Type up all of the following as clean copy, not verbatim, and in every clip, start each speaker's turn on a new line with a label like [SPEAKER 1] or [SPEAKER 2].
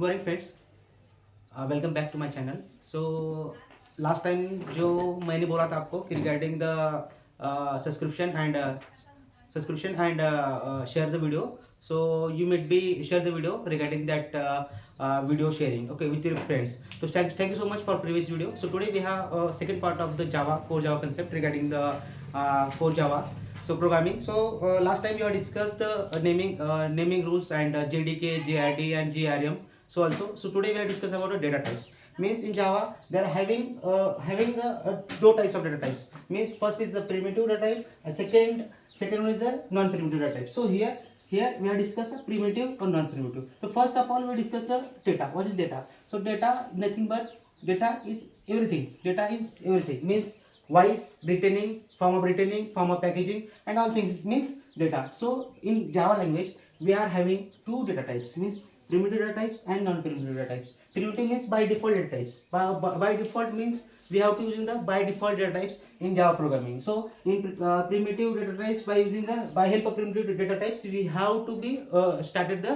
[SPEAKER 1] Morning friends, welcome back to my channel. So last time जो मैंने बोला था आपको कि regarding the subscription and share the video, so you might be share the video regarding that video sharing, okay, with your friends. So thank you so much for previous video. So today we have second part of the core Java concept regarding the core Java so programming. So last time we have discussed the naming rules and JDK, JID and GRM. So today we have discussed about the data types. Means in Java they are having two types of data types. Means first is the primitive data type, and second one is the non-primitive data type. So here we have discussed the primitive or non-primitive. So first of all we discuss the data. What is data? So data nothing but data is everything. Data is everything. Means voice, retaining, form of packaging, and all things means data. So in Java language we are having two data types. Means primitive data types and non-primitive data types. Primitive means by default data types. By default means we have to using the by default data types in Java programming. So in primitive data types, by help of primitive data types we have to be started the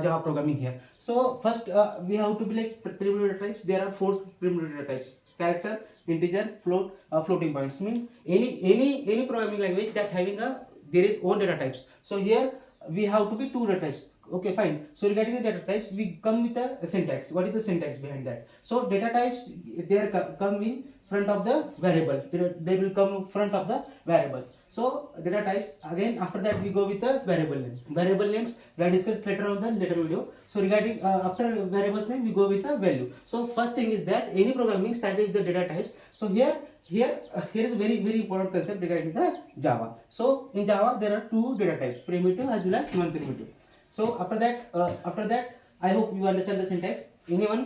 [SPEAKER 1] Java programming here. So first we have to be like primitive data types. There are four primitive data types: character, integer, float, floating points. Mean any programming language that having a there is own data types. So here we have to be two data types. Okay, fine. So regarding the data types, we come with a syntax. What is the syntax behind that? So data types they are come in front of the variable. They will come front of the variable. So data types again. After that we go with the variable name. Variable names we are discussed later on the later video. So regarding after variables name we go with the value. So first thing is that any programming started with the data types. So here is very important concept regarding the Java. So in Java there are two data types: primitive as well as non-primitive. So after that I hope you understand the syntax. Anyone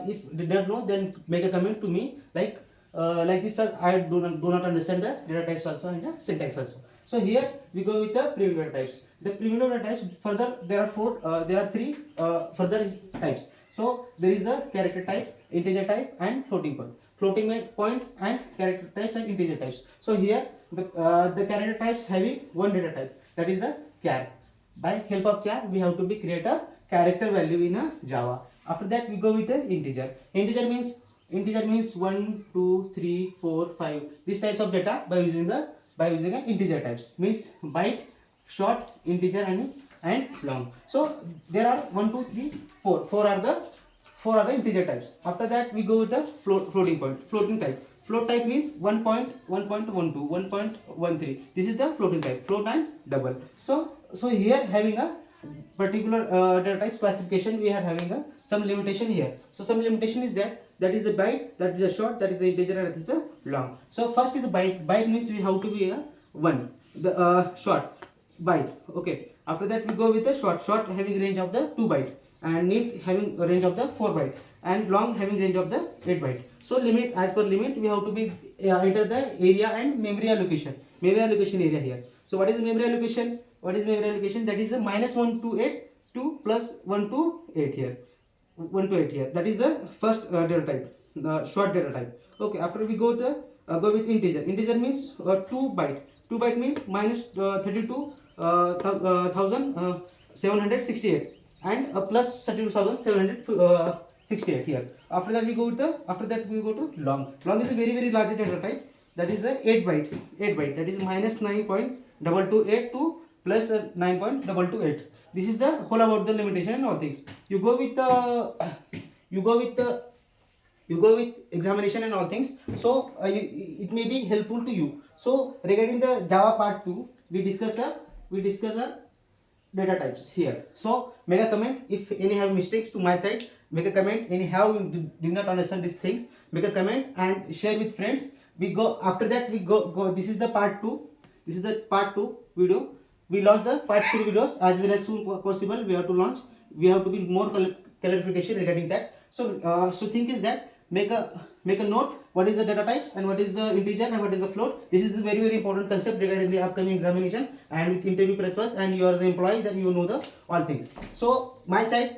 [SPEAKER 1] if did not know, then make a comment to me like this, sir, I do not understand the data types also and the syntax also. So here we go with the primitive data types. The primitive data types further there are three further types. So there is a character type, integer type and floating point. Floating point and character types and integer types. So here the character types having one data type, that is the char. By help of char we have to be create a character value in a Java. After that we go with the integer. Integer means 1, 2, 3, 4, 5. These types of data by using a integer types. Means byte, short, integer and long. So there are 1, 2, 3, 4. Four are the integer types. After that we go with the floating point. Floating type. Float type means 1.1.12, 1.13. This is the floating type. Float and double. So here having a particular data type classification, we are having some limitation here. So some limitation is that is a byte, that is a short, that is a integer, and that is a long. So first is a byte. Byte means we have to be a 1. The short byte. Okay. After that we go with the short. Short having range of the 2 byte, and neat having a range of the 4 byte, and long having range of the 8 byte. So limit, as per limit we have to be enter the area and memory allocation. Memory allocation area here. So what is the memory allocation? What is memory allocation? That is a -1 to 8 to plus 1 to 8 here. 1 to 8 here. That is the first data type, the short data type. Okay. After we go with integer. Integer means 2 byte. 2 byte means minus 32,768 and plus 32,768 here. After that we go to long. Long is a very large data type. That is a 8 byte. 8 byte. That is minus 9.228 to plus 9.228. This is the whole about the limitation and all things. You go with examination and all things. So it may be helpful to you. So regarding the Java part 2, we discuss data types here. So make a comment if any have mistakes to my side. Make a comment anyhow you did not understand these things. Make a comment and share with friends. We go after that we go. This is the part 2. This is the part 2 video. We launch the part 3 videos as well as soon possible. We have to launch. We have to be more clarification regarding that. So so thing is that make a note what is the data type and what is the integer and what is the float. This is a very important concept regarding the upcoming examination and with interview purpose, and you are the employee, then you know the all things. So my side